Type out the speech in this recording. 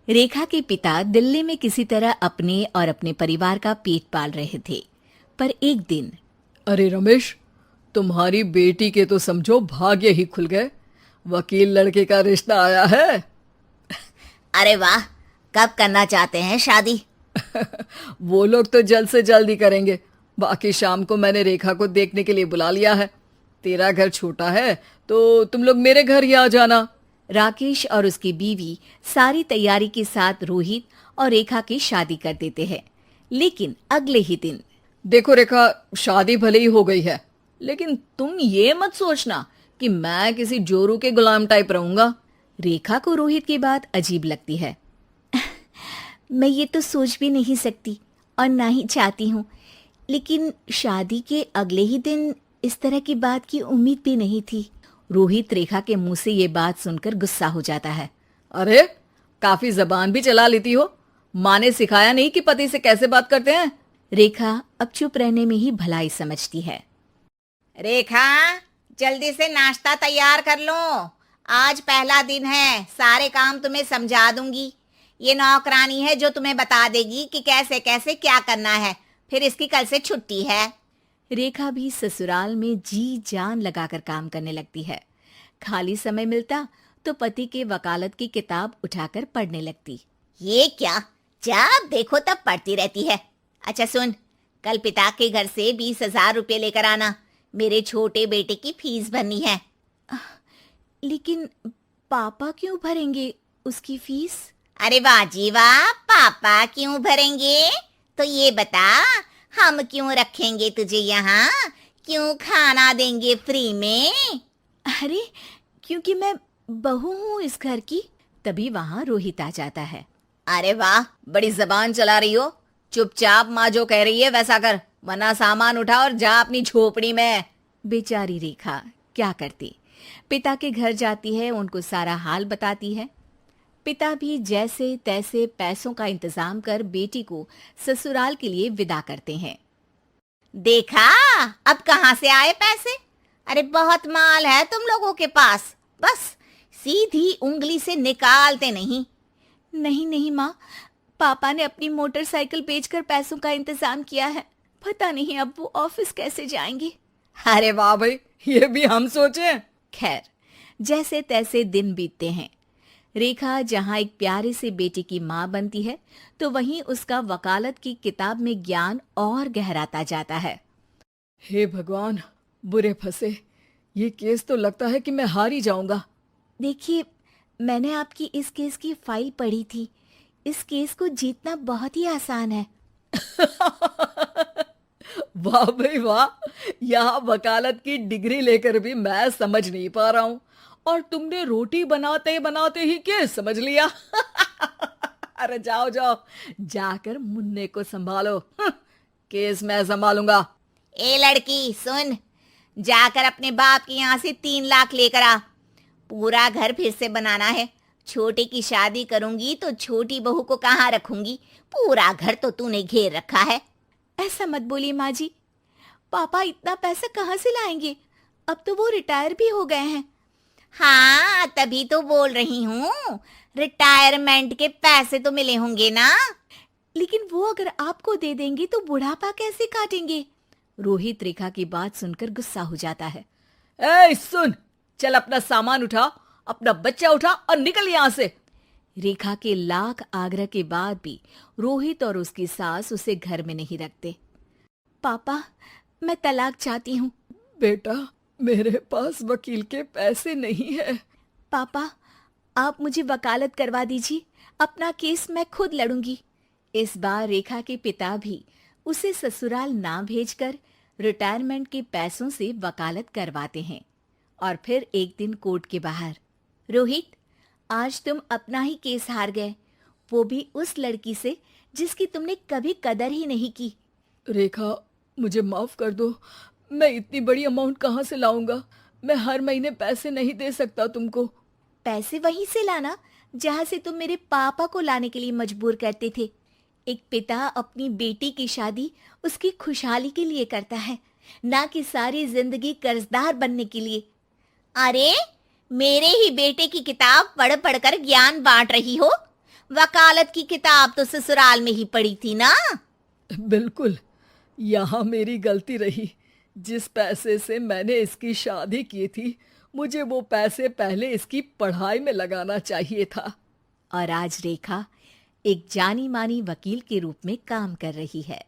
रेखा के पिता दिल्ली में किसी तरह अपने और अपने परिवार का पेट पाल रहे थे। पर एक दिन, अरे रमेश, तुम्हारी बेटी के तो समझो भाग्य ही खुल गए। वकील लड़के का रिश्ता आया है। अरे वाह, कब करना चाहते हैं शादी? वो लोग तो जल्द से जल्द ही करेंगे। बाकी शाम को मैंने रेखा को देखने के लिए बुला लिया है। तेरा घर छोटा है तो तुम लोग मेरे घर ही आ जाना। राकेश और उसकी बीवी सारी तैयारी के साथ रोहित और रेखा की शादी कर देते हैं। लेकिन अगले ही दिन, देखो रेखा, शादी भले ही हो गई है, लेकिन तुम ये मत सोचना कि मैं किसी जोरू के गुलाम टाइप रहूंगा। रेखा को रोहित की बात अजीब लगती है। मैं ये तो सोच भी नहीं सकती और ना ही चाहती हूँ, लेकिन शादी के अगले ही दिन इस तरह की बात की उम्मीद भी नहीं थी। रोहित रेखा के मुंह से ये बात सुनकर गुस्सा हो जाता है। अरे, काफी जबान भी चला लेती हो। माँ ने सिखाया नहीं कि पति से कैसे बात करते हैं? रेखा अब चुप रहने में ही भलाई समझती है। रेखा, जल्दी से नाश्ता तैयार कर लो। आज पहला दिन है, सारे काम तुम्हें समझा दूंगी। ये नौकरानी है जो तुम्हें बता देगी कि कैसे कैसे क्या करना है। फिर इसकी कल से छुट्टी है। रेखा भी ससुराल में जी जान लगाकर काम करने लगती है। खाली समय मिलता तो पति के वकालत की किताब उठाकर पढ़ने लगती। ये क्या, जब देखो तब पढ़ती रहती है। अच्छा सुन, कल पिता के घर से 20,000 रुपये लेकर आना। मेरे छोटे बेटे की फीस भरनी है। लेकिन पापा क्यों भरेंगे उसकी फीस? अरे वाह जी वाह, पापा क्यों भरेंगे? तो ये बता, हम क्यों रखेंगे तुझे यहाँ? क्यों खाना देंगे फ्री में? अरे, क्योंकि मैं बहू हूँ इस घर की। तभी वहाँ रोहित आ जाता है। अरे वाह, बड़ी जबान चला रही हो। चुपचाप माँ जो कह रही है वैसा कर, वरना सामान उठा और जा अपनी झोपड़ी में। बेचारी रेखा क्या करती, पिता के घर जाती है, उनको सारा हाल बताती है। पिता भी जैसे तैसे पैसों का इंतजाम कर बेटी को ससुराल के लिए विदा करते हैं। देखा, अब कहाँ से आए पैसे? अरे बहुत माल है तुम लोगों के पास, बस सीधी उंगली से निकालते नहीं। नहीं नहीं माँ, पापा ने अपनी मोटरसाइकिल बेचकर पैसों का इंतजाम किया है। पता नहीं अब वो ऑफिस कैसे जाएंगे। अरे वाह भाई, ये भी हम सोचे। खैर, जैसे तैसे दिन बीतते हैं। रेखा जहाँ एक प्यारे से बेटे की माँ बनती है, तो वहीं उसका वकालत की किताब में ज्ञान और गहराता जाता है। हे भगवान, बुरे फंसे। ये केस तो लगता है कि मैं हार ही जाऊंगा। देखिए, मैंने आपकी इस केस की फाइल पढ़ी थी। इस केस को जीतना बहुत ही आसान है। वाह भाई वाह, यहाँ वकालत की डिग्री लेकर भी मैं समझ नहीं पा रहा हूँ, और तुमने रोटी बनाते बनाते ही केस समझ लिया। अरे जाओ जाओ, जाकर मुन्ने को संभालो। केस मैं संभालूंगा। ए लड़की सुन, जाकर अपने बाप के यहाँ से 3 लाख लेकर आ। पूरा घर फिर से बनाना है। छोटे की शादी करूंगी तो छोटी बहू को कहाँ रखूंगी? पूरा घर तो तूने घेर रखा है। ऐसा मत बोलिए माँ जी, पापा इतना पैसा कहाँ से लाएंगे? अब तो वो रिटायर भी हो गए हैं। हाँ, तभी तो बोल रही हूँ, रिटायरमेंट के पैसे तो मिले होंगे ना। लेकिन वो अगर आपको दे देंगे तो बुढ़ापा कैसे काटेंगे? रोहित रेखा की बात सुनकर गुस्सा हो जाता है। ए सुन, चल अपना सामान उठा, अपना बच्चा उठा और निकल यहाँ से। रेखा के लाख आग्रह के बाद भी रोहित और उसकी सास उसे घर में नहीं रखते। पापा, मैं तलाक चाहती हूँ। बेटा, मेरे पास वकील के पैसे नहीं है। पापा, आप मुझे वकालत करवा दीजिए, अपना केस मैं खुद लड़ूंगी। इस बार रेखा के पिता भी उसे ससुराल ना भेजकर रिटायरमेंट के पैसों से वकालत करवाते हैं। और फिर एक दिन कोर्ट के बाहर, रोहित, आज तुम अपना ही केस हार गए, वो भी उस लड़की से जिसकी तुमने कभी कदर ही नहीं की। रेखा, मुझे माफ कर दो। मैं इतनी बड़ी अमाउंट कहाँ से लाऊंगा? मैं हर महीने पैसे नहीं दे सकता तुमको। पैसे वहीं से लाना जहाँ से तुम मेरे पापा को लाने के लिए मजबूर करते थे। एक पिता अपनी बेटी की शादी उसकी खुशहाली के लिए करता है, ना कि सारी जिंदगी कर्जदार बनने के लिए। अरे, मेरे ही बेटे की किताब पढ़ पढ़ कर ज्ञान बांट रही हो। वकालत की किताब तो ससुराल में ही पड़ी थी ना। बिल्कुल, यहाँ मेरी गलती रही। जिस पैसे से मैंने इसकी शादी की थी, मुझे वो पैसे पहले इसकी पढ़ाई में लगाना चाहिए था। और आज रेखा एक जानी मानी वकील के रूप में काम कर रही है।